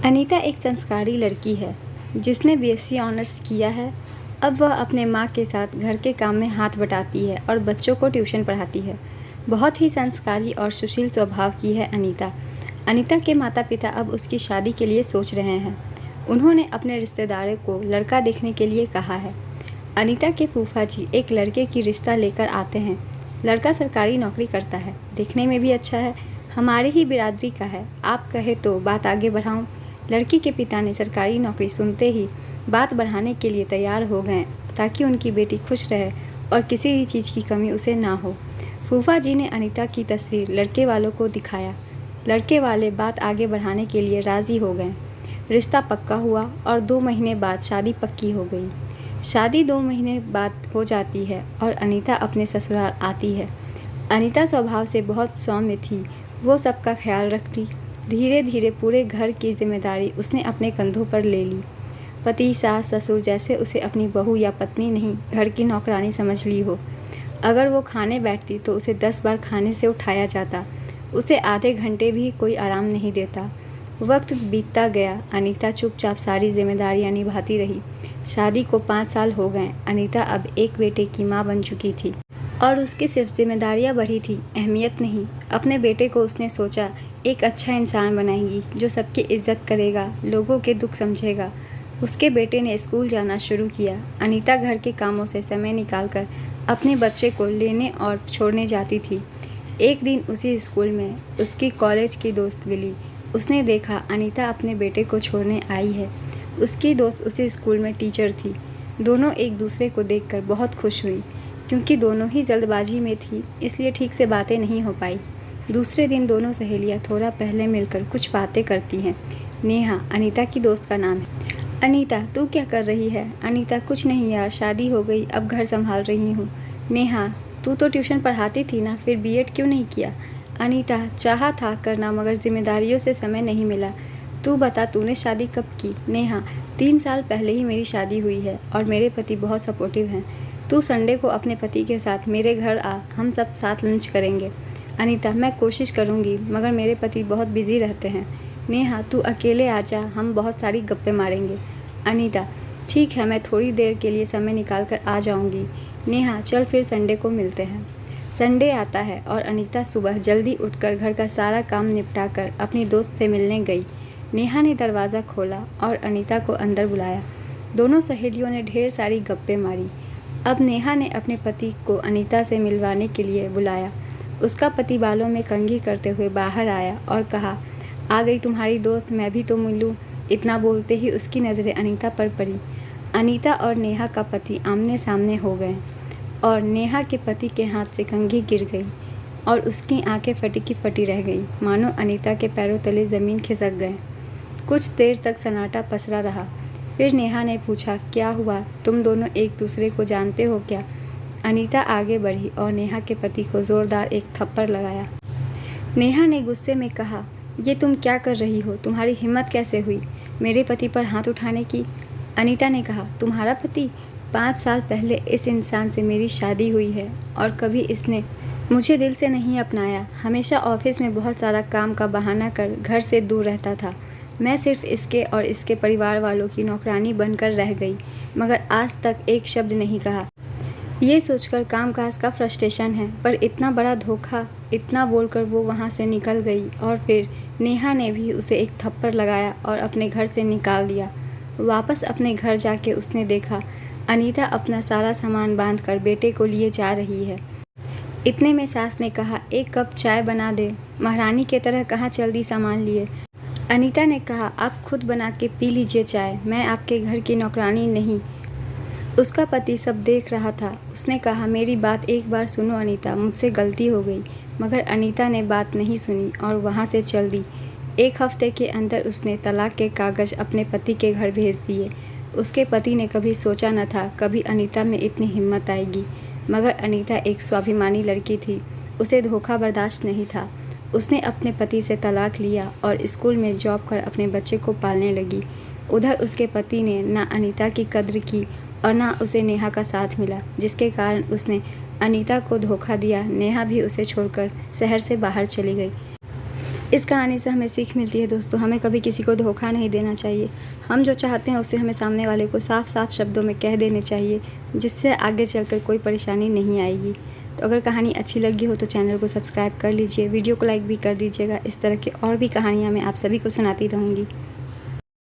अनीता एक संस्कारी लड़की है जिसने बीएससी ऑनर्स किया है। अब वह अपने माँ के साथ घर के काम में हाथ बटाती है और बच्चों को ट्यूशन पढ़ाती है। बहुत ही संस्कारी और सुशील स्वभाव की है अनीता। अनीता के माता पिता अब उसकी शादी के लिए सोच रहे हैं। उन्होंने अपने रिश्तेदारों को लड़का देखने के लिए कहा है। अनीता के फूफा जी एक लड़के की रिश्ता लेकर आते हैं। लड़का सरकारी नौकरी करता है, देखने में भी अच्छा है, हमारे ही बिरादरी का है। आप कहे तो बात आगे बढ़ाऊं। लड़की के पिता ने सरकारी नौकरी सुनते ही बात बढ़ाने के लिए तैयार हो गए ताकि उनकी बेटी खुश रहे और किसी भी चीज़ की कमी उसे ना हो। फूफा जी ने अनीता की तस्वीर लड़के वालों को दिखाया। लड़के वाले बात आगे बढ़ाने के लिए राज़ी हो गए। रिश्ता पक्का हुआ और 2 महीने बाद शादी पक्की हो गई। शादी 2 महीने बाद हो जाती है और अनीता अपने ससुराल आती है। अनीता स्वभाव से बहुत सौम्य थी, वो सबका ख्याल रखती। धीरे धीरे पूरे घर की जिम्मेदारी उसने अपने कंधों पर ले ली। पति, सास, ससुर जैसे उसे अपनी बहू या पत्नी नहीं, घर की नौकरानी समझ ली हो। अगर वो खाने बैठती तो उसे 10 बार खाने से उठाया जाता। उसे आधे घंटे भी कोई आराम नहीं देता। वक्त बीतता गया, अनीता चुपचाप सारी जिम्मेदारियां निभाती रही। शादी को 5 साल हो गए। अनीता अब एक बेटे की माँ बन चुकी थी और उसकी सिर्फ जिम्मेदारियां बढ़ी थी, अहमियत नहीं। अपने बेटे को उसने सोचा एक अच्छा इंसान बनाएगी जो सबकी इज्जत करेगा, लोगों के दुख समझेगा। उसके बेटे ने स्कूल जाना शुरू किया। अनीता घर के कामों से समय निकालकर अपने बच्चे को लेने और छोड़ने जाती थी। एक दिन उसी स्कूल में उसकी कॉलेज की दोस्त मिली। उसने देखा अनीता अपने बेटे को छोड़ने आई है। उसकी दोस्त उसी स्कूल में टीचर थी। दोनों एक दूसरे को देखकर बहुत खुश हुई। क्योंकि दोनों ही जल्दबाजी में थी, इसलिए ठीक से बातें नहीं हो पाई। दूसरे दिन दोनों सहेलियां थोड़ा पहले मिलकर कुछ बातें करती हैं। नेहा अनीता की दोस्त का नाम है। अनीता, तू क्या कर रही है? अनीता, कुछ नहीं यार, शादी हो गई, अब घर संभाल रही हूँ। नेहा, तू तो ट्यूशन पढ़ाती थी ना, फिर बीएड क्यों नहीं किया? अनीता, चाहा था करना मगर जिम्मेदारियों से समय नहीं मिला। तू बता, तूने शादी कब की? नेहा, 3 साल पहले ही मेरी शादी हुई है और मेरे पति बहुत सपोर्टिव हैं। तू संडे को अपने पति के साथ मेरे घर आ, हम सब साथ लंच करेंगे। अनीता, मैं कोशिश करूँगी मगर मेरे पति बहुत बिजी रहते हैं। नेहा, तू अकेले आ जा, हम बहुत सारी गप्पे मारेंगे। अनीता, ठीक है, मैं थोड़ी देर के लिए समय निकाल कर आ जाऊँगी। नेहा, चल फिर संडे को मिलते हैं। संडे आता है और अनीता सुबह जल्दी उठकर घर का सारा काम निपटा कर अपनी दोस्त से मिलने गई। नेहा ने दरवाज़ा खोला और अनीता को अंदर बुलाया। दोनों सहेलियों ने ढेर सारी गप्पे मारी। अब नेहा ने अपने पति को अनीता से मिलवाने के लिए बुलाया। उसका पति बालों में कंघी करते हुए बाहर आया और कहा, आ गई तुम्हारी दोस्त, मैं भी तो मिलूं। इतना बोलते ही उसकी नज़रें अनीता पर पड़ी। अनीता और नेहा का पति आमने सामने हो गए और नेहा के पति के हाथ से कंघी गिर गई और उसकी आंखें फटी की फटी रह गई, मानो अनीता के पैरों तले ज़मीन खिसक गए। कुछ देर तक सन्नाटा पसरा रहा। फिर नेहा ने पूछा, क्या हुआ? तुम दोनों एक दूसरे को जानते हो क्या? अनीता आगे बढ़ी और नेहा के पति को ज़ोरदार एक थप्पड़ लगाया। नेहा ने गुस्से में कहा, ये तुम क्या कर रही हो? तुम्हारी हिम्मत कैसे हुई मेरे पति पर हाथ उठाने की? अनीता ने कहा, तुम्हारा पति? 5 साल पहले इस इंसान से मेरी शादी हुई है और कभी इसने मुझे दिल से नहीं अपनाया। हमेशा ऑफिस में बहुत सारा काम का बहाना कर घर से दूर रहता था। मैं सिर्फ इसके और इसके परिवार वालों की नौकरानी बनकर रह गई, मगर आज तक एक शब्द नहीं कहा। ये सोचकर कामकाज का फ्रस्ट्रेशन है, पर इतना बड़ा धोखा। इतना बोलकर वो वहाँ से निकल गई और फिर नेहा ने भी उसे एक थप्पड़ लगाया और अपने घर से निकाल दिया। वापस अपने घर जाके उसने देखा अनीता अपना सारा सामान बांधकर बेटे को लिए जा रही है। इतने में सास ने कहा, एक कप चाय बना दे। महारानी की तरह कहाँ चल दी सामान लिए? अनीता ने कहा, आप खुद बना के पी लीजिए चाय, मैं आपके घर की नौकरानी नहीं। उसका पति सब देख रहा था। उसने कहा, मेरी बात एक बार सुनो अनीता, मुझसे गलती हो गई। मगर अनीता ने बात नहीं सुनी और वहाँ से चल दी। 1 हफ्ते के अंदर उसने तलाक के कागज़ अपने पति के घर भेज दिए। उसके पति ने कभी सोचा न था कभी अनीता में इतनी हिम्मत आएगी, मगर अनीता एक स्वाभिमानी लड़की थी। उसे धोखा बर्दाश्त नहीं था। उसने अपने पति से तलाक लिया और स्कूल में जॉब कर अपने बच्चे को पालने लगी। उधर उसके पति ने ना अनीता की कद्र की और ना उसे नेहा का साथ मिला, जिसके कारण उसने अनीता को धोखा दिया। नेहा भी उसे छोड़कर शहर से बाहर चली गई। इस कहानी से हमें सीख मिलती है दोस्तों, हमें कभी किसी को धोखा नहीं देना चाहिए। हम जो चाहते हैं उससे हमें सामने वाले को साफ साफ शब्दों में कह देने चाहिए, जिससे आगे चलकर कोई परेशानी नहीं आएगी। तो अगर कहानी अच्छी लगी हो तो चैनल को सब्सक्राइब कर लीजिए, वीडियो को लाइक भी कर दीजिएगा। इस तरह की और भी कहानियाँ मैं आप सभी को सुनाती रहूँगी।